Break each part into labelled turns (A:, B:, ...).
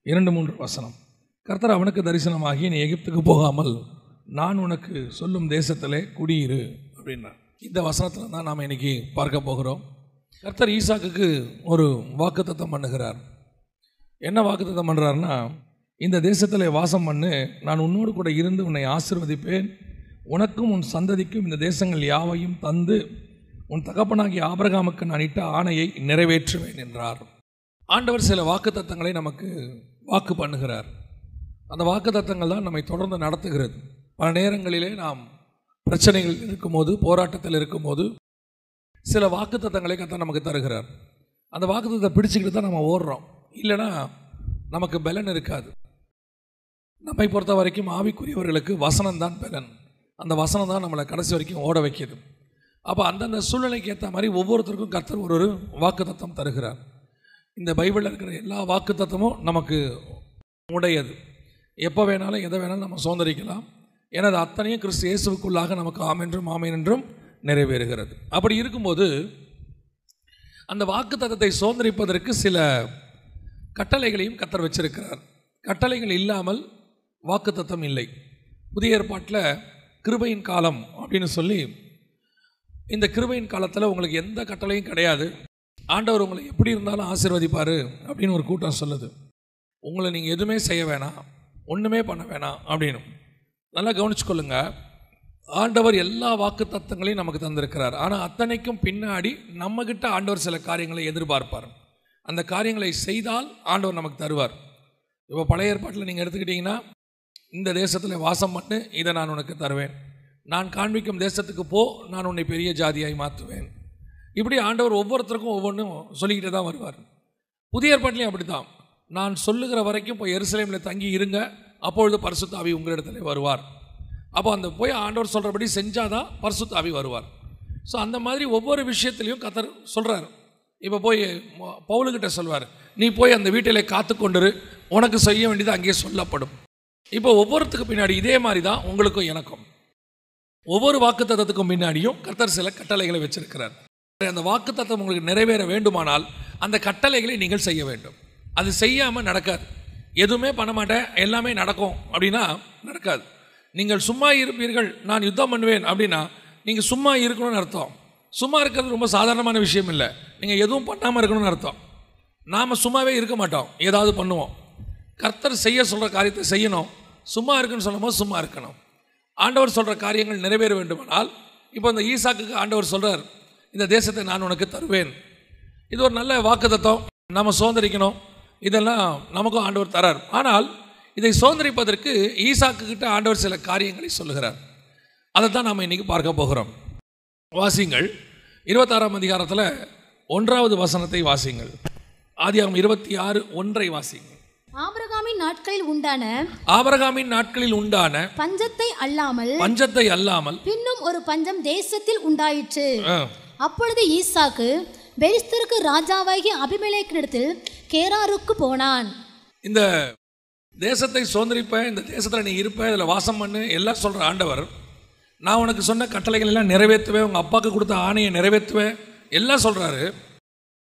A: 2-3 வசனம். கர்த்தர் அவனுக்கு தரிசனமாகி, நீ எகிப்துக்கு போகாமல் நான் உனக்கு சொல்லும் தேசத்திலே குடியிரு அப்படின்னார். இந்த வசனத்தில் தான் நாம் இன்னைக்கு பார்க்க போகிறோம். கர்த்தர் ஈசாக்குக்கு ஒரு வாக்குத்தத்தம் பண்ணுகிறார். என்ன வாக்குத்தத்தம் பண்ணுறாருன்னா, இந்த தேசத்தில் வாசம் பண்ணு, நான் உன்னோடு கூட இருந்து உன்னை ஆசீர்வதிப்பேன், உனக்கும் உன் சந்ததிக்கும் இந்த தேசங்கள் யாவையும் தந்து உன் தகப்பனாகிய ஆபிரகாமுக்கு நான் இட்ட ஆணையை நிறைவேற்றுவேன் என்றார். ஆண்டவர் சில வாக்குத்தத்தங்களை நமக்கு வாக்கு பண்ணுகிறார். அந்த வாக்குத்தத்தங்கள் தான் நம்மை தொடர்ந்து நடத்துகிறது. பல நேரங்களிலே நாம் பிரச்சனைகள் இருக்கும்போது, போராட்டத்தில் இருக்கும்போது சில வாக்குத்தத்தங்களை கர்த்தர் நமக்கு தருகிறார். அந்த வாக்குத்தத்தை பிடிச்சிக்கிட்டு தான் நம்ம ஓடுறோம். இல்லைன்னா நமக்கு பலன் இருக்காது. நம்மை பொறுத்த வரைக்கும் ஆவிக்குரியவர்களுக்கு வசனம் தான் பலன். அந்த வசனம் தான் நம்மளை கடைசி வரைக்கும் ஓட வைக்கிது. அப்போ அந்தந்த சூழ்நிலைக்கு ஏற்ற மாதிரி ஒவ்வொருத்தருக்கும் கர்த்தர் ஒரு வாக்குத்தத்தம் தருகிறார். இந்த பைபிளில் இருக்கிற எல்லா வாக்குத்தத்தமும் நமக்கு உடையது. எப்போ வேணாலும் எதை வேணாலும் நம்ம சுதந்திரிக்கலாம். ஏன்னா அது அத்தனையும் கிறிஸ்து இயேசுவுக்குள்ளாக நமக்கு ஆமென்றும் ஆமென் என்றும் நிறைவேறுகிறது. அப்படி இருக்கும்போது அந்த வாக்குத்தத்தத்தை சுதந்திரிப்பதற்கு சில கட்டளைகளையும் கர்த்தர் வச்சிருக்கிறார். கட்டளைகள் இல்லாமல் வாக்குத்தத்தம் இல்லை. புதிய ஏற்பாட்டில் கிருபையின் காலம் அப்படின்னு சொல்லி, இந்த கிருபையின் காலத்தில் உங்களுக்கு எந்த கட்டளையும் கிடையாது, ஆண்டவர் உங்களை எப்படி இருந்தாலும் ஆசீர்வதிப்பார் அப்படின்னு ஒரு கூட்டம் சொல்லுது. உங்களை நீங்கள் எதுவுமே செய்ய வேணாம், ஒன்றுமே பண்ண வேணாம் அப்படின்னு. நல்லா கவனிச்சுக்கொள்ளுங்க. ஆண்டவர் எல்லா வாக்குத்தத்தங்களையும் நமக்கு தந்திருக்கிறார். ஆனால் அத்தனைக்கும் பின்னாடி நம்மக்கிட்ட ஆண்டவர் சில காரியங்களை எதிர்பார்ப்பார். அந்த காரியங்களை செய்தால் ஆண்டவர் நமக்கு தருவார். இப்போ பழைய ஏற்பாட்டில் நீங்கள் எடுத்துக்கிட்டிங்கன்னா, இந்த தேசத்தில் வாசம் பண்ணு, இதை நான் உனக்கு தருவேன், நான் காண்பிக்கும் தேசத்துக்கு போ, நான் உன்னை பெரிய ஜாதியாய் மாற்றுவேன். இப்படி ஆண்டவர் ஒவ்வொருத்தருக்கும் ஒவ்வொன்றும் சொல்லிக்கிட்டே தான் வருவார். புதிய ஏற்பாட்டிலையும் அப்படி தான். நான் சொல்லுகிற வரைக்கும் போய் எருசலேமில் தங்கி இருங்க, அப்பொழுது பரிசுத்த ஆவி உங்களிடத்துல வருவார். அப்போ அந்த போய் ஆண்டவர் சொல்கிறபடி செஞ்சாதான் பரிசுத்த ஆவி வருவார். ஸோ அந்த மாதிரி ஒவ்வொரு விஷயத்துலையும் கர்த்தர் சொல்கிறார். இப்போ போய் பவுலுக்கிட்ட சொல்வார், நீ போய் அந்த வீட்டிலே காத்து கொண்டிரு, உனக்கு செய்ய வேண்டியது அங்கேயே சொல்லப்படும். இப்போ ஒவ்வொருத்துக்கு பின்னாடி இதே மாதிரி தான் உங்களுக்கும் எனக்கும். ஒவ்வொரு வாக்குத்தத்தத்துக்கும் பின்னாடியும் கர்த்தர் சில கட்டளைகளை வச்சிருக்கிறார். அந்த வாக்குத்தத்தம் உங்களுக்கு நிறைவேற வேண்டுமானால் அந்த கட்டளைகளை நீங்கள் செய்ய வேண்டும். அது செய்யாமல் நடக்காது. எதுவுமே பண்ண மாட்டேன், எல்லாமே நடக்கும் அப்படின்னா நடக்காது. நீங்கள் சும்மா இருப்பீர்கள், நான் யுத்தம் பண்ணுவேன் அப்படின்னா நீங்கள் சும்மா இருக்கணும்னு அர்த்தம். சும்மா இருக்கிறது ரொம்ப சாதாரணமான விஷயம் இல்லை. நீங்கள் எதுவும் பண்ணாமல் இருக்கணும்னு அர்த்தம். நாம் சும்மாவே இருக்க மாட்டோம், ஏதாவது பண்ணுவோம். கர்த்தர் செய்ய சொல்கிற காரியத்தை செய்யணும். சும்மா இருக்குன்னு சொல்லும்போது சும்மா இருக்கணும். ஆண்டவர் சொல்கிற காரியங்கள் நிறைவேற வேண்டுமானால், இப்போ இந்த ஈசாக்குக்கு ஆண்டவர் சொல்கிறார், இந்த தேசத்தை நான் உனக்கு தருவேன். இது ஒரு நல்ல வாக்குத்தத்தம், நம்ம சுதந்திரிக்கணும். இதெல்லாம் நமக்கும் ஆண்டவர் தரார். ஆனால் இதை சுதந்திரிப்பதற்கு ஈசாக்கு கிட்ட ஆண்டவர் சில காரியங்களை சொல்லுகிறார். அதை தான் நாம் இன்றைக்கி பார்க்க போகிறோம். வாசிங்கள் 26ஆம் அதிகாரத்தில் 1வது வசனத்தை வாசிங்கள். ஆதியாகமம் 26:1 வாசிங்கள்.
B: ஆபிரகாமின் நாட்களில் உண்டான பஞ்சத்தை அல்லாமல் பின்னும் ஒரு பஞ்சம் தேசத்தில் உண்டாயிற்று. அப்பொழுது ஈசாக்கு பெலிஸ்தருக்கு ராஜாவாகிய அபிமெலேக்கினிடத்தில் கேராருக்கு போனான்.
A: இந்த தேசத்தை சுதந்திரிப்பேன், இந்த தேசத்தில் நீ இருப்ப, இதில் வாசம் பண்ணு எல்லாம் சொல்கிற ஆண்டவர், நான் உனக்கு சொன்ன கட்டளைகள் எல்லாம் நிறைவேற்றுவேன், உங்கள் அப்பாவுக்கு கொடுத்த ஆணையை நிறைவேற்றுவேன் எல்லாம் சொல்கிறாரு.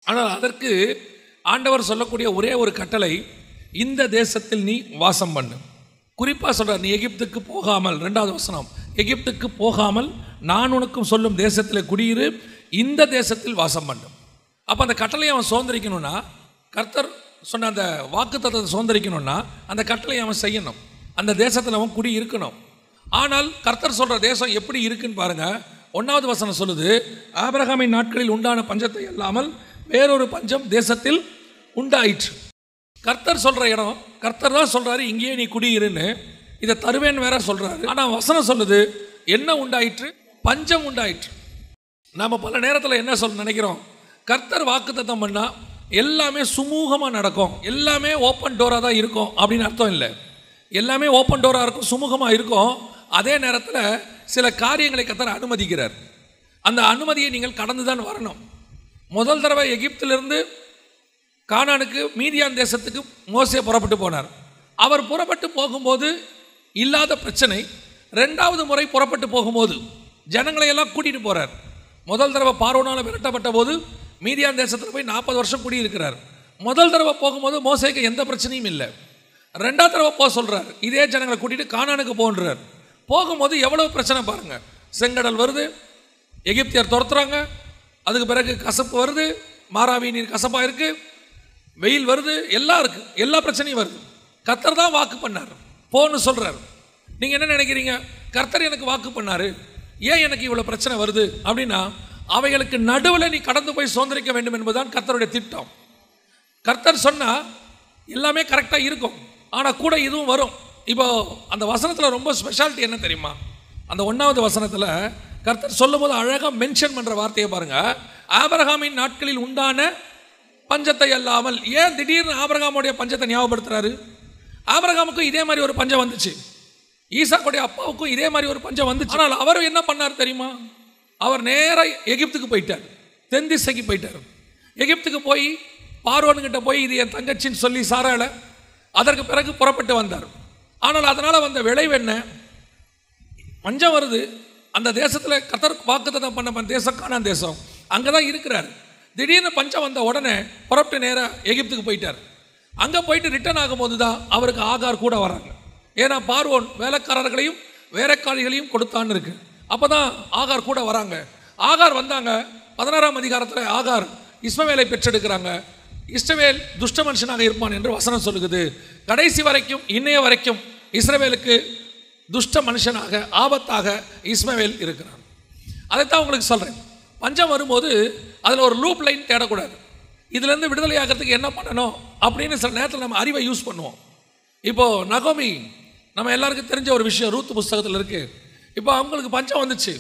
A: ஆனால் அதற்கு ஆண்டவர் சொல்லக்கூடிய ஒரே ஒரு கட்டளை, இந்த தேசத்தில் நீ வாசம் பண்ணு. குறிப்பாக சொல்கிறார், நீ எகிப்துக்கு போகாமல், 2வது வசனம், எகிப்துக்கு போகாமல் நான் உனக்கும் சொல்லும் தேசத்தில் குடியிரு, இந்த தேசத்தில் வாசம் பண்ணு. அப்போ அந்த கட்டளையை அவன் சுதந்திரிக்கணும்னா, கர்த்தர் சொன்ன அந்த வாக்குத்தத்தத்தை சுதந்திரிக்கணும்னா அந்த கட்டளையை அவன் செய்யணும். அந்த தேசத்தில் அவன் குடி இருக்கணும். ஆனால் கர்த்தர் சொல்கிற தேசம் எப்படி இருக்குன்னு பாருங்கள். 1வது வசனம் சொல்லுது, ஆபிரகாமின் நாட்களில் உண்டான பஞ்சத்தை அல்லாமல் வேறொரு பஞ்சம் தேசத்தில் உண்டாயிற்று. கர்த்தர் சொல்கிற இடம், கர்த்தர் தான் சொல்கிறாரு இங்கேயே நீ குடியிருன்னு, இதை தருவேன்னு வேற சொல்கிறாரு. ஆனால் வசனம் சொல்லுது என்ன உண்டாயிற்று? பஞ்சம் உண்டாயிற்று. நாம் பல நேரத்தில் என்ன சொல்ல நினைக்கிறோம், கர்த்தர் வாக்குத்தத்தம் பண்ணால் எல்லாமே சுமூகமாக நடக்கும், எல்லாமே ஓப்பன் டோராக தான் இருக்கும் அப்படின்னு அர்த்தம் இல்லை. எல்லாமே ஓப்பன் டோராக இருக்கும், சுமூகமாக இருக்கும். அதே நேரத்தில் சில காரியங்களை கர்த்தர் அனுமதிக்கிறார். அந்த அனுமதியை நீங்கள் கடந்து தான் வரணும். முதல் தடவை எகிப்திலிருந்து கானானுக்கு, மீதியான் தேசத்துக்கு மோசே புறப்பட்டு போனார். அவர் புறப்பட்டு போகும்போது இல்லாத பிரச்சனை. 2வது முறை புறப்பட்டு போகும்போது ஜனங்களை எல்லாம் கூட்டிகிட்டு போகிறார். முதல் தடவை பார்வோனால் விரட்டப்பட்ட போது மீதியான் தேசத்தில் போய் 40 வருஷம் குடியிருக்கிறார். முதல் தடவை போகும்போது மோசேக்கு எந்த பிரச்சனையும் இல்லை. ரெண்டாவது தடவை போக சொல்கிறார், இதே ஜனங்களை கூட்டிகிட்டு கானானுக்கு போன்றார். போகும்போது எவ்வளவு பிரச்சனை பாருங்கள். செங்கடல் வருது, எகிப்தியர் துரத்துறாங்க, அதுக்கு பிறகு கசப்பு வருது, மாறாவி நீர் கசப்பாக இருக்குது, வெயில் வருது, எல்லாம் இருக்குது, எல்லா பிரச்சனையும் வருது. கர்த்தர் தான் வாக்கு பண்ணார், போன்னு சொல்கிறார். நீங்கள் என்ன நினைக்கிறீங்க? கர்த்தர் எனக்கு வாக்கு பண்ணார், ஏன் எனக்கு இவ்வளோ பிரச்சனை வருது அப்படின்னா, அவைகளுக்கு நடுவில் நீ கடந்து போய் சுதந்திரிக்க வேண்டும் என்பதுதான் கர்த்தருடைய திட்டம். கர்த்தர் சொன்னால் எல்லாமே கரெக்டாக இருக்கும், ஆனால் கூட இதுவும் வரும். இப்போ அந்த வசனத்தில் ரொம்ப ஸ்பெஷாலிட்டி என்ன தெரியுமா? அந்த 1வது வசனத்தில் கர்த்தர் சொல்லும் போது அழகாக மென்ஷன் பண்ணுற வார்த்தையை பாருங்கள். ஆபிரகாமின் நாட்களில் உண்டான பஞ்சத்தை அல்லாமல். ஏன் திடீர்னு ஆபிரகாமுடைய பஞ்சத்தை ஞாபகப்படுத்துறாரு? ஆபிரகாமுக்கும் இதே மாதிரி ஒரு பஞ்சம் வந்துச்சு, ஈசாக்குடைய அப்பாவுக்கும் இதே மாதிரி ஒரு பஞ்சம் வந்துச்சு. ஆனால் அவர் என்ன பண்ணார் தெரியுமா? அவர் நேராக எகிப்துக்கு போயிட்டார், தென் திசைக்கு போயிட்டார். எகிப்துக்கு போய் பார்வோன்கிட்ட போய் இது என் தங்கச்சின்னு சொல்லி சாராள, அதற்கு பிறகு புறப்பட்டு வந்தார். ஆனால் அதனால் வந்த விளைவு என்ன? பஞ்சம் வருது. அந்த தேசத்தில் கர்த்தர் வாக்குத்தத்தம் பண்ண தேசம் கானான் தேசம், அங்கே தான் இருக்கிறார். திடீர்னு பஞ்சம் வந்த உடனே புறப்பட்டு நேராக எகிப்துக்கு போயிட்டார். அங்கே போயிட்டு ரிட்டர்ன் ஆகும்போது தான் அவருக்கு ஆகார் கூட வராங்க. ஏன்னா பார்வோன் வேலைக்காரர்களையும் வேலைக்காரிகளையும் கொடுத்தான்னு இருக்கு. அப்போ தான் ஆகார் கூட வராங்க. ஆகார் வந்தாங்க. 16ஆம் அதிகாரத்தில் ஆகார் இஸ்மவேலை பெற்றெடுக்கிறாங்க. இஸ்மவேல் துஷ்ட மனுஷனாக இருப்பான் என்று வசனம் சொல்லுகிறது. கடைசி வரைக்கும், இன்னைய வரைக்கும் இஸ்ரவேலுக்கு துஷ்ட மனுஷனாக, ஆபத்தாக இஸ்மவேல் இருக்கிறான். அதைத்தான் உங்களுக்கு சொல்கிறேன். பஞ்சம் வரும்போது அதில் ஒரு லூப் லைன் தேடக்கூடாது. இதுலேருந்து விடுதலை ஆகிறதுக்கு என்ன பண்ணணும் அப்படின்னு சில நேரத்தில் நம்ம அறிவை யூஸ் பண்ணுவோம். இப்போது நகோமி நம்ம எல்லாருக்கும் தெரிஞ்ச ஒரு விஷயம், ரூத் புஸ்தகத்தில் இருக்குது. இப்போ அவங்களுக்கு பஞ்சம் வந்துச்சு,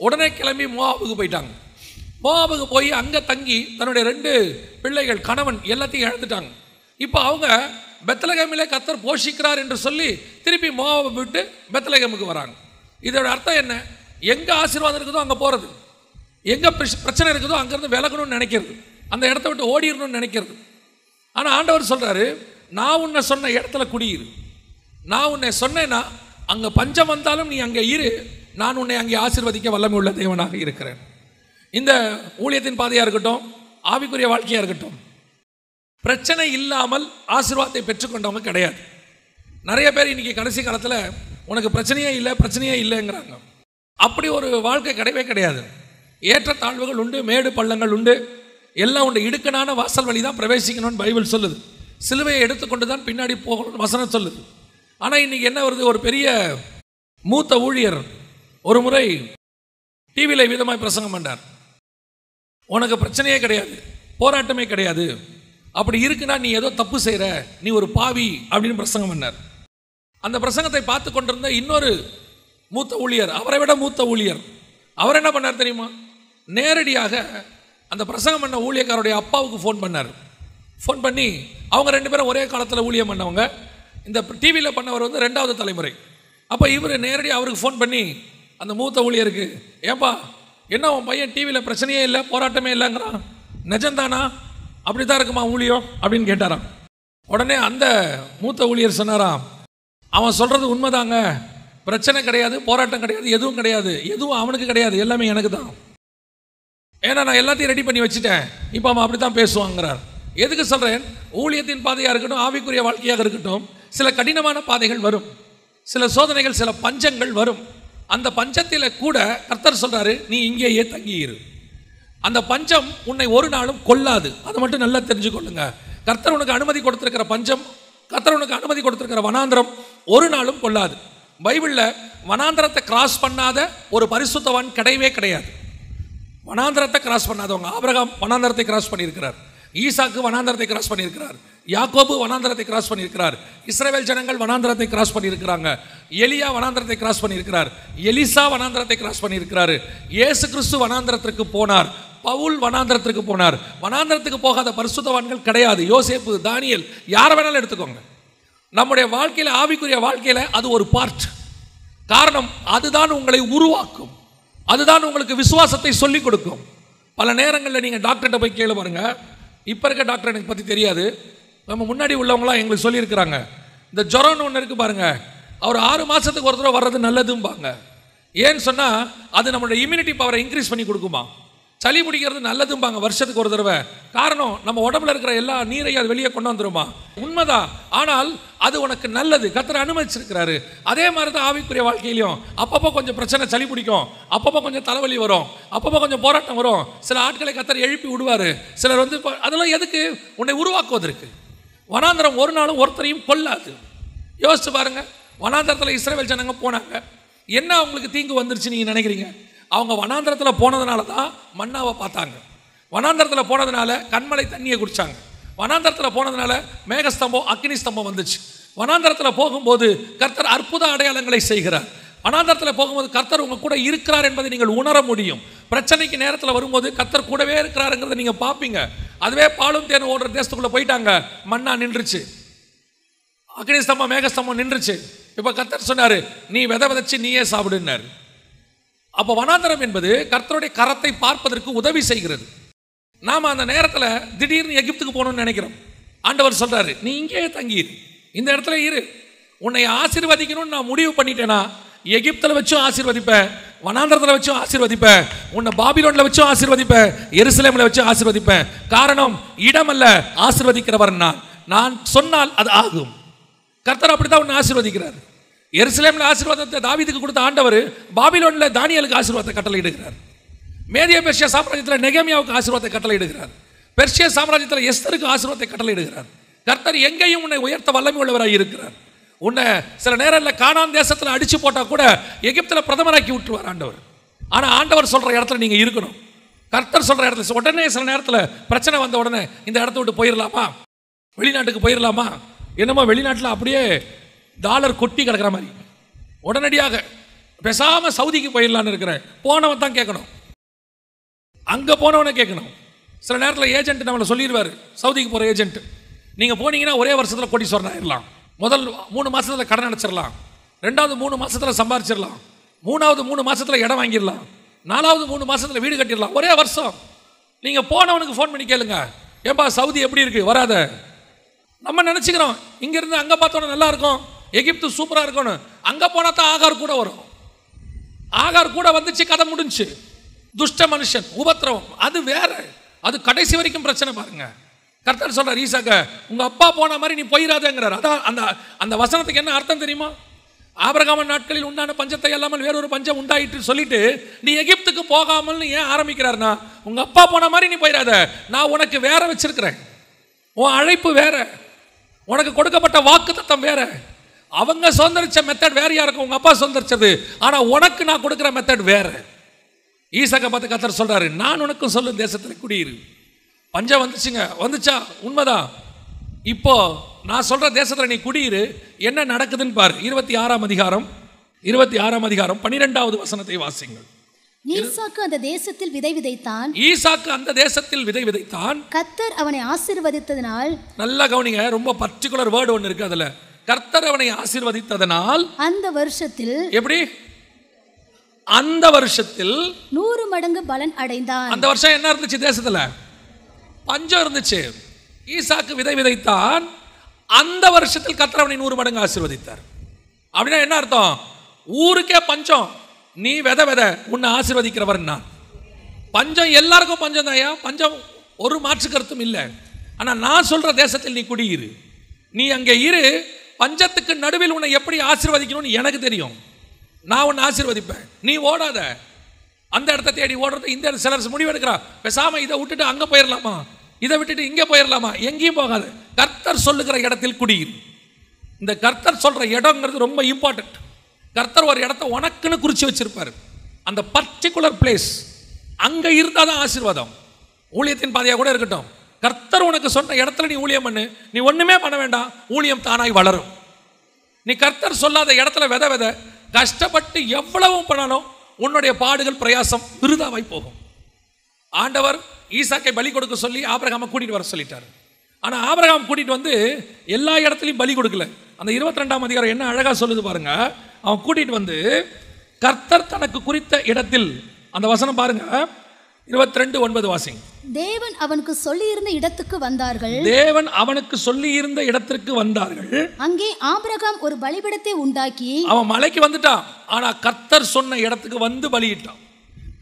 A: உடனே கிளம்பி மோவாபுக்கு போயிட்டாங்க. மோவாபுக்கு போய் அங்கே தங்கி தன்னுடைய 2 பிள்ளைகள், கணவன் எல்லாத்தையும் இழந்துட்டாங்க. இப்போ அவங்க பெத்லகேமிலே கர்த்தர் போஷிக்கிறார் என்று சொல்லி திருப்பி மோவாபை விட்டு பெத்லகேமுக்கு வராங்க. இதோட அர்த்தம் என்ன? எங்கே ஆசீர்வாதம் இருக்குதோ அங்கே போகிறது, எங்கே பிரச்சனை இருக்குதோ அங்கேருந்து விலகணும்னு நினைக்கிறது, அந்த இடத்த விட்டு ஓடிடணும்னு நினைக்கிறது. ஆனால் ஆண்டவர் சொல்கிறாரு, நான் உன்னை சொன்ன இடத்துல குடியிரு. நான் உன்னை சொன்னேன்னா அங்கே பஞ்சம் வந்தாலும் நீ அங்கே இரு, நான் உன்னை அங்கே ஆசீர்வதிக்க வல்லமை உள்ள தேவனாக இருக்கிறேன். இந்த ஊழியத்தின் பாதையாக இருக்கட்டும், ஆவிக்குரிய வாழ்க்கையாக இருக்கட்டும், பிரச்சனை இல்லாமல் ஆசீர்வாதத்தை பெற்றுக்கொண்டவங்க கிடையாது. நிறைய பேர் இன்றைக்கி கடைசி காலத்தில் உனக்கு பிரச்சனையே இல்லை, பிரச்சனையே இல்லைங்கிறாங்க. அப்படி ஒரு வாழ்க்கை கிடையவே கிடையாது. ஏற்ற தாழ்வுகள் உண்டு, மேடு பள்ளங்கள் உண்டு, எல்லாம் உண்டு. இடுக்கனான வாசல் வழி தான் பிரவேசிக்கணும்னு பைபிள் சொல்லுது. சிலுவையை எடுத்துக்கொண்டு தான் பின்னாடி போகணும்னு வசனம் சொல்லுது. ஆனால் இன்றைக்கி என்ன வருது? ஒரு பெரிய மூத்த ஊழியர் ஒரு முறை டிவியில் விதமாய் பிரசங்கம் பண்ணார். உனக்கு பிரச்சனையே கிடையாது, போராட்டமே கிடையாது, அப்படி இருக்குன்னா நீ ஏதோ தப்பு செய்கிற, நீ ஒரு பாவி அப்படின்னு பிரசங்கம் பண்ணார். அந்த பிரசங்கத்தை பார்த்து கொண்டிருந்த இன்னொரு மூத்த ஊழியர், அவரை விட மூத்த ஊழியர், அவர் என்ன பண்ணார் தெரியுமா? நேரடியாக அந்த பிரசங்கம் பண்ண ஊழியக்காரருடைய அப்பாவுக்கு ஃபோன் பண்ணார். ஃபோன் பண்ணி, அவங்க 2 பேரும் ஒரே காலத்தில் ஊழியம் பண்ணவங்க. இந்த டிவியில் பண்ணவர் வந்து 2வது தலைமுறை. அப்போ இவர் நேரடியாக அவருக்கு ஃபோன் பண்ணி அந்த மூத்த ஊழியருக்கு, ஏப்பா என்ன உன் பையன் டிவியில் பிரச்சனையே இல்லை, போராட்டமே இல்லைங்கிறான், நிஜம்தானா? அப்படி தான் இருக்குமா ஊழியம் அப்படின்னு கேட்டாராம். உடனே அந்த மூத்த ஊழியர் சொன்னாராம், அவன் சொல்கிறது உண்மைதாங்க, பிரச்சனை கிடையாது, போராட்டம் கிடையாது, எதுவும் கிடையாது, எதுவும் அவனுக்கு கிடையாது, எல்லாமே எனக்கு தான். ஏன்னா நான் எல்லாத்தையும் ரெடி பண்ணி வச்சுட்டேன், இப்போ அவன் அப்படி தான் பேசுவாங்கிறார். எதுக்கு சொல்கிறேன்? ஊழியத்தின் பாதையாக இருக்கட்டும், ஆவிக்குரிய வாழ்க்கையாக இருக்கட்டும், சில கடினமான பாதைகள் வரும், சில சோதனைகள், சில பஞ்சங்கள் வரும். அந்த பஞ்சத்தில் கூட கர்த்தர் சொல்கிறாரு, நீ இங்கேயே தங்கியிரு. அந்த பஞ்சம் உன்னை ஒரு நாளும் கொல்லாது, அதை மட்டும் நல்லா தெரிஞ்சுக்கொள்ளுங்க. கர்த்தர் உனக்கு அனுமதி கொடுத்திருக்கிற பஞ்சம், கர்த்தர் உனக்கு அனுமதி கொடுத்திருக்கிற வனாந்திரம் ஒரு நாளும் கொல்லாது. பைபிளில் வனாந்திரத்தை கிராஸ் பண்ணாத ஒரு பரிசுத்தவான் கிடையவே கிடையாது. வனாந்திரத்தை கிராஸ் பண்ணாதவங்க, ஆபிரகாம் வனாந்திரத்தை கிராஸ் பண்ணியிருக்கிறார், ஈசாக்கு வனாந்திரத்தை கிராஸ் பண்ணியிருக்கிறார், யாக்கோபு வனாந்திரத்தை கிராஸ் பண்ணியிருக்கிறார், இஸ்ரவேல் ஜனங்கள் வனாந்திரத்தை கிராஸ் பண்ணியிருக்கிறாங்க, எலியா வனாந்திரத்தை கிராஸ் பண்ணியிருக்கிறார், எலிசா வனாந்திரத்தை கிராஸ் பண்ணியிருக்கிறார், இயேசு கிறிஸ்து வனாந்திரத்திற்கு போனார், பவுல் வனாந்திரத்திற்கு போனார். வனாந்திரத்துக்கு போகாத பரிசுத்தவான்கள் கிடையாது. யோசேப்பு, தானியேல், யாரை வேணாலும் எடுத்துக்கோங்க. நம்முடைய வாழ்க்கையில், ஆவிக்குரிய வாழ்க்கையில் அது ஒரு பார்ட். காரணம், அதுதான் உங்களை உருவாக்கும், அதுதான் உங்களுக்கு விசுவாசத்தை சொல்லிக் கொடுக்கும். பல நேரங்களில் நீங்கள் டாக்டர்கிட்ட போய் கேளு பாருங்க, இப்போ இருக்க டாக்டர் எனக்கு பற்றி தெரியாது, நம்ம முன்னாடி உள்ளவங்களாம் எங்களுக்கு சொல்லியிருக்கிறாங்க, இந்த ஜுரம்னு ஒன்று இருக்குது பாருங்க, அவர் 6 மாதத்துக்கு ஒரு தடவை வர்றது நல்லதும்பாங்க. ஏன்னு சொன்னால் அது நம்மளுடைய இம்யூனிட்டி பவரை இன்க்ரீஸ் பண்ணி கொடுக்குமா. சளி பிடிக்கிறது நல்லதும்பாங்க வருஷத்துக்கு ஒரு தடவை. காரணம், நம்ம உடம்புல இருக்கிற எல்லா நீரையும் அது வெளியே கொண்டு வந்துருமா, உண்மைதான். ஆனால் அது உனக்கு நல்லது, கர்த்தர் அனுமதிச்சிருக்கிறாரு. அதே மாதிரி தான் ஆவிக்குரிய வாழ்க்கையிலையும் அப்பப்போ கொஞ்சம் பிரச்சனை, சளி பிடிக்கும், அப்பப்போ கொஞ்சம் தலைவலி வரும், அப்பப்போ கொஞ்சம் போராட்டம் வரும். சில ஆட்களை கர்த்தர் எழுப்பி விடுவார். சிலர் வந்து அதெல்லாம் எதுக்கு? உன்னை உருவாக்குவதற்கு. வனாந்தரம் ஒரு நாளும் ஒருத்தரையும் கொல்லாது. யோசிச்சு பாருங்க, வனாந்தரத்தில் இஸ்ரவேல் ஜனங்க போனாங்க, என்ன அவங்களுக்கு தீங்கு வந்துருச்சு நீங்கள் நினைக்கிறீங்க? அவங்க வனாந்தரத்தில் போனதுனால தான் மன்னாவை பார்த்தாங்க, வனாந்தரத்தில் போனதுனால கண்மலை தண்ணியை குடித்தாங்க, வனாந்தரத்தில் போனதுனால மேகஸ்தம்பம் அக்னி ஸ்தம்பம் வந்துச்சு. வனாந்தரத்தில் போகும்போது கர்த்தர் அற்புத அடையாளங்களை செய்கிறார். வனாந்தரத்தில் போகும்போது கர்த்தர் உங்க கூட இருக்கிறார் என்பதை நீங்கள் உணர முடியும். பிரச்சனைக்கு நேரத்தில் வரும்போது கர்த்தர் கூடவே இருக்கிறாருங்கிறத நீங்கள் பார்ப்பீங்க. அதுவே பாலும் தேனும் ஓடுற தேசத்துக்குள்ளே போயிட்டாங்க, மன்னா நின்றுச்சு, அக்னி ஸ்தம்பம் மேகஸ்தம்பம் நின்றுச்சு. இப்போ கர்த்தர் சொன்னார், நீ விதை விதைச்சு நீயே சாப்பிடுன்னாரு. அப்போ வனாந்தரம் என்பது கர்த்தருடைய கரத்தை பார்ப்பதற்கு உதவி செய்கிறது. நாம் அந்த நேரத்தில் திடீர்னு எகிப்துக்கு போகணும்னு நினைக்கிறோம். ஆண்டவர் சொல்றாரு, நீ இங்கேயே தங்கிடு, இந்த இடத்துல இரு. உன்னை ஆசீர்வதிக்கணும்னு நான் முடிவு பண்ணிட்டேனா, எகிப்தில் வச்சும் ஆசீர்வதிப்பேன், வனாந்தரத்தில் வச்சும் ஆசீர்வதிப்பேன், உன்னை பாபிலோனில் வச்சும் ஆசீர்வதிப்பேன், எருசலேமில் வச்சும் ஆசீர்வதிப்பேன். காரணம், இடமல்ல ஆசீர்வதிக்கிறவர் நான் சொன்னால் அது ஆகும். கர்த்தர் அப்படித்தான் உன்னை ஆசீர்வதிக்கிறார். எருசலேமில் ஆசீர்வாதத்தை தாவீதுக்கு கொடுத்த ஆண்டவர் பாபிலோனில் தானியேலுக்கு ஆசீர்வாதத்தை கட்டளையிடுகிறார். மேதிய பெர்ஷியா சாம்ராஜ்யத்தில் நெகேமியாவுக்கு ஆசீர்வாதத்தை கட்டளையிடுகிறார். பெர்ஷியா சாம்ராஜ்யத்தில் எஸ்தருக்கு ஆசீர்வாதத்தை கட்டளையிடுகிறார். கர்த்தர் எங்கேயும் உன்னை உயர்த்த வல்லமை உள்ளவராக இருக்கிறார். உன்னை சில நேரத்தில் கானான் தேசத்தில் அடிச்சு போட்டால் கூட எகிப்தில் பிரதமராக்கி விட்டுருவார் ஆண்டவர். ஆனால் ஆண்டவர் சொல்கிற இடத்துல நீங்கள் இருக்கணும். கர்த்தர் சொல்கிற இடத்துல உடனே சில நேரத்தில் பிரச்சனை வந்த உடனே இந்த இடத்த விட்டு போயிடலாமா, வெளிநாட்டுக்கு போயிடலாமா, என்னமோ வெளிநாட்டில் அப்படியே டாலர் கொட்டி கிடக்கிற மாதிரி உடனடியாக பேசாமல் சவுதிக்கு போயிடலான்னு இருக்கிறேன். போனவன் தான் கேட்கணும், அங்கே போனவனை கேட்கணும். சில நேரத்தில் ஏஜென்ட் நம்மளை சொல்லிடுவார், சவுதிக்கு போகிற ஏஜென்ட், நீங்கள் போனீங்கன்னா ஒரே வருஷத்தில் கோடீஸ்வரன் ஆயிடலாம், முதல் 3 மாதத்தில் கடன் அடைச்சிடலாம், 2வது 3 மாதத்தில் சம்பாதிச்சிடலாம், 3வது 3 மாதத்தில் இடம் வாங்கிடலாம், 4வது 3 மாதத்தில் வீடு கட்டிடலாம், ஒரே வருஷம். நீங்கள் போனவனுக்கு ஃபோன் பண்ணி கேளுங்க, ஏன்பா சவுதி எப்படி இருக்குது, வராத. நம்ம நினச்சிக்கிறோம் இங்கேருந்து அங்கே பார்த்தோன்னா நல்லா இருக்கும், எகிப்து சூப்பராக இருக்கணும், அங்கே போனால் தான் ஆகார் கூட வரும். ஆகார் கூட வந்துச்சு, கதை முடிஞ்சு. துஷ்ட மனுஷன், உபத்திரவம், அது வேற, அது கடைசி வரைக்கும் பிரச்சனை. பாருங்க, கர்த்தர் சொல்றார் ஈசாக்க, உங்க அப்பா போன மாதிரி நீ போயிடாதேங்கிறார். அதான் அந்த வசனத்துக்கு என்ன அர்த்தம் தெரியுமா? ஆபிரகாம் நாட்களில் உண்டான பஞ்சத்தை இல்லாமல் வேறொரு பஞ்சம் உண்டாயிட்டு சொல்லிட்டு நீ எகிப்துக்கு போகாமல் ஏன் ஆரம்பிக்கிறார்னா, உங்க அப்பா போன மாதிரி நீ போயிடாத, நான் உனக்கு வேற வச்சிருக்கிறேன், உன் அழைப்பு வேற, உனக்கு கொடுக்கப்பட்ட வாக்கு தத்தம் வேற. அவங்க சுதந்திரிச்ச மெத்தட் வேறையா இருக்கும், உங்க அப்பா சுதந்திரிச்சது. ஆனா உனக்கு நான் கொடுக்கிற மெத்தட் வேற. ஈசாக்க பார்த்து கர்த்தர் சொல்றாரு, நான் உனக்கும் சொல்லும் தேசத்தில் குடியிரு. பஞ்சம் வந்துச்சுங்க, வந்துச்சா, உண்மைதான். இப்போ நான் சொல்ற தேசத்தில் நீ குடியிரு. என்ன நடக்குதுன்னு பாரு. 26ஆம் அதிகாரம் 12வது வசனத்தை வாசிங்கள்.
B: ஈசாக்கு அந்த தேசத்தில் விதை விதைத்தான்.
A: ஈசாக்கு அந்த தேசத்தில் விதை விதைத்தான்.
B: கர்த்தர் அவனை ஆசீர்வதித்ததனால், நல்லா
A: கவனிங்க, ரொம்ப பர்டிகுலர் வேர்டு ஒன்று இருக்கு அதுல. கர்த்தர் அவனை ஆசீர்வதித்ததனால்
B: அந்த வருஷத்தில்,
A: எப்படி? அந்த வருஷத்தில்
B: 100 மடங்கு பலன் அடைந்தான்.
A: அந்த வருஷம் என்ன இருந்துச்சு? தேசத்துல பஞ்சம் இருந்துச்சு. ஈசாக்கு விதை விதைத்தான், அந்த வருஷத்தில் கர்த்தர் அவனை 100 மடங்கு ஆசீர்வதித்தார். அப்படின்னா என்ன அர்த்தம்? ஊருக்கே பஞ்சம், நீ விதை விதை, உன்னை ஆசீர்வதிக்கிறவர் நான். பஞ்சம் எல்லாருக்கும் பஞ்சம் தான்யா, பஞ்சம் ஒரு மாற்று கருத்தும் இல்லை. ஆனா நான் சொல்ற தேசத்தில் நீ குடியிரு, நீ அங்கே இரு. பஞ்சத்துக்கு நடுவில் உன்னை எப்படி ஆசீர்வதிக்கணும்னு எனக்கு தெரியும். நான் உன்னை ஆசீர்வதிப்பேன், நீ ஓடாத. அந்த இடத்த தேடி ஓடுறது இந்த சிலர் முடிவெடுக்கிறா, பேசாம இதை விட்டுட்டு அங்கே போயிடலாமா, இதை விட்டுட்டு இங்கே போயிடலாமா, எங்கேயும் போகாது. கர்த்தர் சொல்லுகிற இடத்தில் குடியிரு. இந்த கர்த்தர் சொல்ற இடங்கிறது ரொம்ப இம்பார்ட்டன்ட். கர்த்தர் ஒரு இடத்த உனக்குன்னு குறிச்சு வச்சிருப்பாரு. அந்த பர்டிகுலர் பிளேஸ் அங்க இருந்தா தான் ஆசீர்வாதம். ஊழியத்தின் பாதையா கூட இருக்கட்டும், கர்த்தர் உனக்கு சொன்ன இடத்துல நீ ஊழியம் பண்ணு. நீ ஒண்ணுமே பண்ண வேண்டாம், ஊழியம் தானாய் வளரும். நீ கர்த்தர் சொல்லாத இடத்துல விதை விதை, கஷ்டப்பட்டு எவ்வளவும் பண்ணாலும் உன்னுடைய பாடுகள் பிரயாசம் விருதாவாய் போகும். ஆண்டவர் ஈசாக்கை பலி கொடுக்க சொல்லி ஆபிரகாமை கூட்டிட்டு வர சொல்லிட்டாரு. ஆனா ஆபிரகாம் கூட்டிட்டு வந்து எல்லா இடத்துலையும் பலி கொடுக்கல. அந்த 22ஆம் அதிகாரம் என்ன அழகா சொல்லுது பாருங்க. அவன் கூட்டிட்டு வந்து கர்த்தர் தனக்கு குறித்த இடத்தில், அந்த வசனம் பாருங்க, 22:9 வாசிங்க.
B: தேவன் அவனுக்கு சொல்லியிருந்த இடத்துக்கு வந்தார்கள்.
A: தேவன் அவனுக்கு சொல்லியிருந்த இடத்திற்கு வந்தார்கள்.
B: அங்கே ஆபிரகாம் ஒரு பலிபீடத்தை உண்டாக்கி,
A: அவன் மலைக்கு வந்துட்டான், ஆனா கர்த்தர் சொன்ன இடத்துக்கு வந்து பலியிட்டான்.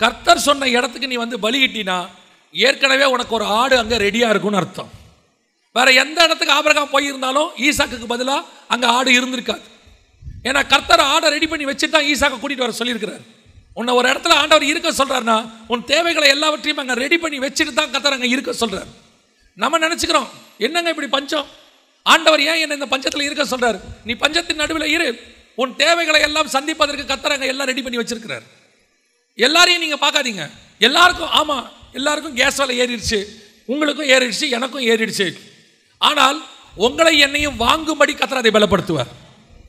A: கர்த்தர் சொன்ன இடத்துக்கு நீ வந்து பலியிட்டினா ஏற்கனவே உனக்கு ஒரு ஆடு அங்கே ரெடியாக இருக்கும்னு அர்த்தம். வேற எந்த இடத்துக்கு ஆபிரகாம் போயிருந்தாலும் ஈசாக்குக்கு பதிலாக அங்கே ஆடு இருந்திருக்காது. ஏன்னா கர்த்தர் ஆடை ரெடி பண்ணி வச்சுட்டு தான் ஈசாக்கை கூட்டிகிட்டு வர சொல்லியிருக்கிறார். உன்னை ஒரு இடத்துல ஆண்டவர் இருக்க சொல்கிறாருன்னா உன் தேவைகளை எல்லாவற்றையும் அங்கே ரெடி பண்ணி வச்சுட்டு தான் கர்த்தர் அங்கே இருக்க சொல்கிறார். நம்ம நினச்சிக்கிறோம் என்னங்க இப்படி பஞ்சம், ஆண்டவர் ஏன் என்ன இந்த பஞ்சத்தில் இருக்க சொல்கிறார்? நீ பஞ்சத்தின் நடுவில் இரு, உன் தேவைகளை எல்லாம் சந்திப்பதற்கு கர்த்தர் அங்கே எல்லாம் ரெடி பண்ணி வச்சிருக்கிறார். எல்லாரையும் நீங்கள் பார்க்காதீங்க. எல்லாருக்கும் ஆமாம், எல்லாருக்கும் கேஸ் விலை ஏறிடுச்சு, உங்களுக்கும் ஏறிடுச்சு, எனக்கும் ஏறிடுச்சு. ஆனால் உங்களை என்னையும் வாங்கும்படி கர்த்தர் அதை பலப்படுத்துவார்.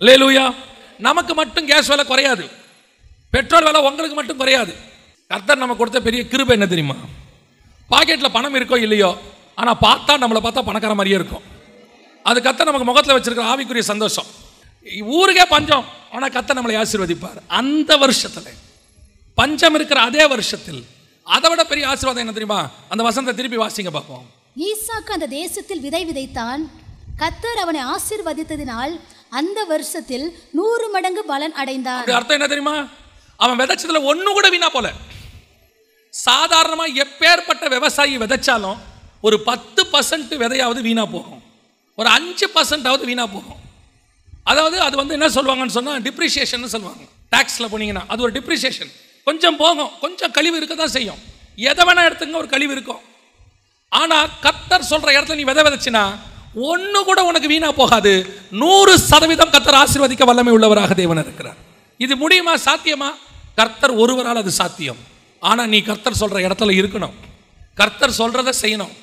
A: அல்லேலூயா. நமக்கு மட்டும் கேஸ் விலை குறையாது, பெட்ரோல் விலை உங்களுக்கு மட்டும் குறையாது. கர்த்தர் நமக்கு கொடுத்த பெரிய கிருபை என்ன தெரியுமா? பாக்கெட்டில் பணம் இருக்கோ இல்லையோ, ஆனால் பார்த்தா நம்மளை பார்த்தா பணக்கார மாதிரியே இருக்கும். அது கர்த்தர் நமக்கு முகத்தில் வச்சிருக்கிற ஆவிக்குரிய சந்தோஷம். ஊருக்கே பஞ்சம், ஆனால் கர்த்தர் நம்மளை ஆசீர்வதிப்பார். அந்த வருஷத்தில் பஞ்சம் இருக்கிற அதே வருஷத்தில் அதை விட பெரிய ஆசீர்வாதம் என்ன தெரியுமா? அந்த வசனத்தை திருப்பி வாசிங்க பார்ப்போம்.
B: ஈசாக்கு அந்த தேசத்தில் விதை விதைத்தான், கர்த்தர் அவனை ஆசீர்வதித்ததினால் அந்த வருஷத்தில் 100 மடங்கு பலன் அடைந்தான்.
A: அர்த்தம் என்ன தெரியுமா? அவன் விதைச்சதுல ஒண்ணு கூட வீணா போல. சாதாரணமா எப்பேற்பட்ட விவசாயி விதைச்சாலும் ஒரு 10% விதையாவது வீணா போகும், ஒரு 5% வீணா போகும். அதாவது அது வந்து என்ன சொல்லுவாங்கன்னு சொன்னா டிப்ரிசியேஷன் சொல்லுவாங்க. டாக்ஸ்ல போனீங்கன்னா அது ஒரு டிப்ரிசியேஷன். கொஞ்சம் போகும், கொஞ்சம் கழிவு இருக்க தான் செய்யும். எதை வேணா எடுத்துங்க, ஒரு கழிவு இருக்கும். ஆனா கர்த்தர் சொல்ற இடத்துல நீ விதைச்சினா ஒண்ணு கூட உனக்கு வீணா போகாது. 100% கர்த்தர் ஆசீர்வதிக்க வல்லமை உள்ளவராக தேவன் இருக்கிறார். இது முடியுமா? சாத்தியமா? கர்த்தர் ஒருவரால் அது சாத்தியம். ஆனா நீ கர்த்தர் சொல்ற இடத்துல இருக்கணும், கர்த்தர் சொல்றதை செய்யணும்,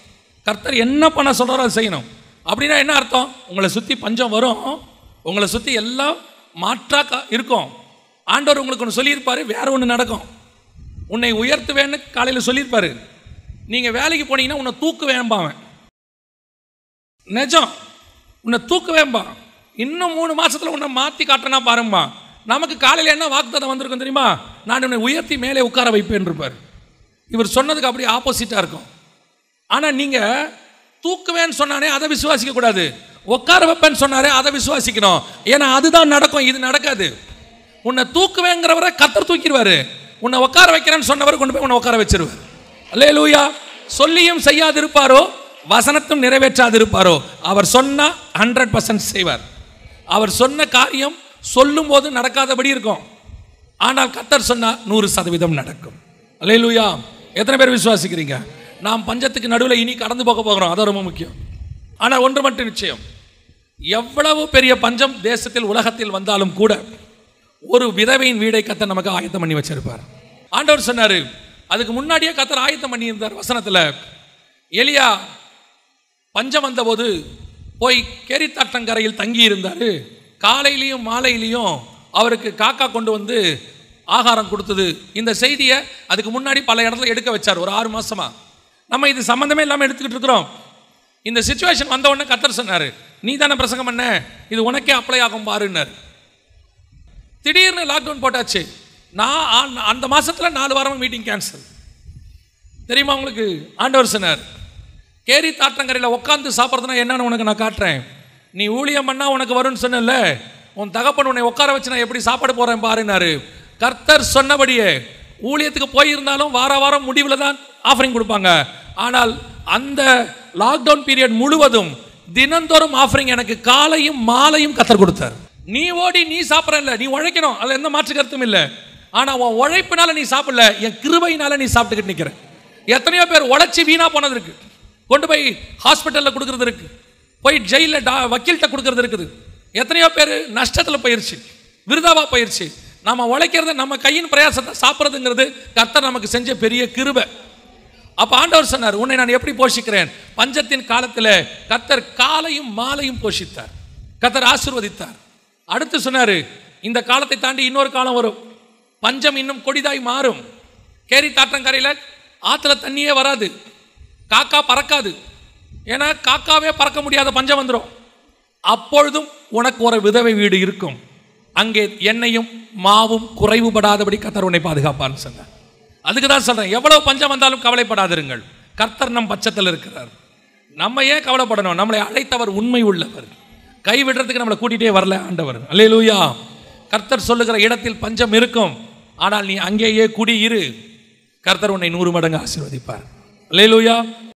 A: கர்த்தர் என்ன பண்ண சொல்றாரோ அதை செய்யணும். அப்படின்னா என்ன அர்த்தம்? உங்களை சுத்தி பஞ்சம் வரும், உங்களை சுத்தி எல்லாம் மாற்றா இருக்கும். ஆண்டவர் உங்களுக்கு ஒன்று சொல்லியிருப்பாரு, வேற ஒன்று நடக்கும். உன்னை உயர்த்துவேன்னு காலையில் சொல்லியிருப்பாரு, நீங்க வேலைக்கு போனீங்கன்னா உன்னை தூக்கு வேம்பாவன். நிஜம், உன்னை தூக்கு வேம்பா. இன்னும் 3 மாசத்துல உன்னை மாற்றி காட்டினா பாருங்கம்மா. நமக்கு காலையில் என்ன வாக்குத்தத்தம் வந்திருக்கும் தெரியுமா? நான் உன்னை உயர்த்தி மேலே உட்கார வைப்பேன் இருப்பார். இவர் சொன்னதுக்கு அப்படியே ஆப்போசிட்டா இருக்கும். ஆனா நீங்க தூக்குவேன்னு சொன்னானே அதை விசுவாசிக்க கூடாது, உட்கார வைப்பேன்னு சொன்னாரே அதை விசுவாசிக்கணும். ஏன்னா அதுதான் நடக்கும், இது நடக்காது. உன்னை தூக்குவேங்கிறவரை கர்த்தர் தூக்கிடுவாரு, உன்னை உட்கார வைக்கிறேன்னு சொன்னவர் கொண்டு போய் உன்னை உட்கார வச்சிருவார். அல்லேலூயா. சொல்லியும் செய்யாதிருப்பாரோ, வசனத்தும் நிறைவேற்றாதிருப்பாரோ, அவர் சொன்னா 100% செய்வார். அவர் சொன்ன காரியம் சொல்லும் போது நடக்காதபடி இருக்கும், ஆனால் கர்த்தர் சொன்னா 100% நடக்கும். அல்லேலூயா. எத்தனை பேர் விசுவாசிக்கிறீங்க? நாம் பஞ்சத்துக்கு நடுவில் இனி கடந்து போக போகிறோம், அது ரொம்ப முக்கியம். ஆனால் ஒன்று மட்டும் நிச்சயம், எவ்வளவு பெரிய பஞ்சம் தேசத்தில் உலகத்தில் வந்தாலும் கூட ஒரு விதவையின் வீடை கர்த்தர் நமக்கு ஆயத்தம் பண்ணி வச்சிருப்பார். ஆண்டவர் சொன்னாரு, அதுக்கு முன்னாடியே கர்த்தர் ஆயத்தம் பண்ணி இருந்தார். வசனத்தில் எலியா பஞ்சம் வந்தபோது போய் கேரித்தாற்றங்கரையில் தங்கி இருந்தார். காலையிலையும் மாலையிலையும் அவருக்கு காக்கா கொண்டு வந்து ஆகாரம் கொடுத்தது. இந்த செய்தியை அதுக்கு முன்னாடி பல இடத்துல எடுக்க வச்சார், ஒரு 6 மாசமா. நம்ம இது சம்பந்தமே இல்லாமல் எடுத்துக்கிட்டு இருக்கிறோம். இந்த சிச்சுவேஷன் வந்த உடனே கர்த்தர் சொன்னார், நீ தானே பிரசங்கம் பண்ண, இது உனக்கே அப்ளை ஆகும் பாருன்னார். திடீர்னு லாக்டவுன் போட்டாச்சு. நான் அந்த மாசத்துல 4 வாரம் மீட்டிங் கேன்சல். தெரியுமா உங்களுக்கு? ஆண்டவர் சொன்னார், கேரி தாற்றங்கரையில் உட்காந்து சாப்பிட்றதுனா என்னன்னு உனக்கு நான் காட்டுறேன். நீ ஊழியம் பண்ணா உனக்கு வரும்னு சொன்னல, உன் தகப்பன் உன்னை உட்கார வச்சு நான் எப்படி சாப்பாடு போறேன் பாருன்னாரு. கர்த்தர் சொன்னபடியே ஊழியத்துக்கு போயிருந்தாலும் வார வாரம் முடிவில் தான் ஆஃபரிங் கொடுப்பாங்க. ஆனால் அந்த லாக்டவுன் பீரியட் முழுவதும் தினந்தோறும் ஆஃபரிங் எனக்கு காலையும் மாலையும் கர்த்தர் கொடுத்தார். நீ ஓடி நீ சாப்பிட்றல, நீ உழைக்கணும், அதில் எந்த மாற்று கருத்தும் இல்லை. ஆனால் உன் உழைப்பினால நீ சாப்பிடல, என் கிருபையினால நீ சாப்பிட்டுக்கிட்டு நிற்கிற. எத்தனையோ பேர் உழைச்சி வீணா போனது இருக்கு, கொண்டு போய் ஹாஸ்பிட்டலில் கொடுக்கறது இருக்கு, போய் ஜெயிலில் வக்கீல்கிட்ட கொடுக்கறது இருக்குது. எத்தனையோ பேர் நஷ்டத்தில் போயிருச்சு, விருதாவா போயிருச்சு. நம்ம உழைக்கிறத நம்ம கையின் பிரயாசத்தை சாப்பிட்றதுங்கிறது கர்த்தர் நமக்கு செஞ்ச பெரிய கிருபை. அப்போ ஆண்டவர் சொன்னார், உன்னை நான் எப்படி போஷிக்கிறேன்? பஞ்சத்தின் காலத்தில் கர்த்தர் காலையும் மாலையும் போஷித்தார், கர்த்தர் ஆசீர்வதித்தார். அடுத்து சொன்னார், இந்த காலத்தை தாண்டி இன்னொரு காலம் வரும், பஞ்சம் இன்னும் கொடிதாய் மாறும். கேரி தாற்றங்கரையில் ஆற்றுல தண்ணியே வராது, காக்கா பறக்காது. ஏன்னா காக்காவே பறக்க முடியாத பஞ்சம் வந்துடும். அப்பொழுதும் உனக்கு ஒரு விதவை வீடு இருக்கும், அங்கே எண்ணெயும் மாவும் குறைவுபடாதபடி கர்த்தர் உன்னை பாதுகாப்பான்னு சொன்னார். அதுக்கு தான் சொல்றேன், எவ்வளவு பஞ்சம் வந்தாலும் கவலைப்படாதிருங்கள், கர்த்தர் நம் பட்சத்தில் இருக்கிறார். நம்ம ஏன் கவலைப்படணும்? நம்மளை அழைத்தவர் உண்மை உள்ளவர், கைவிடுறதுக்கு நம்மளை கூட்டிகிட்டே வரல ஆண்டவர். அல்லேலூயா. கர்த்தர் சொல்லுகிற இடத்தில் பஞ்சம் இருக்கும், ஆனால் நீ அங்கேயே குடியிரு. கர்த்தர் உன்னை 100 மடங்கு ஆசீர்வதிப்பார். அல்லேலூயா.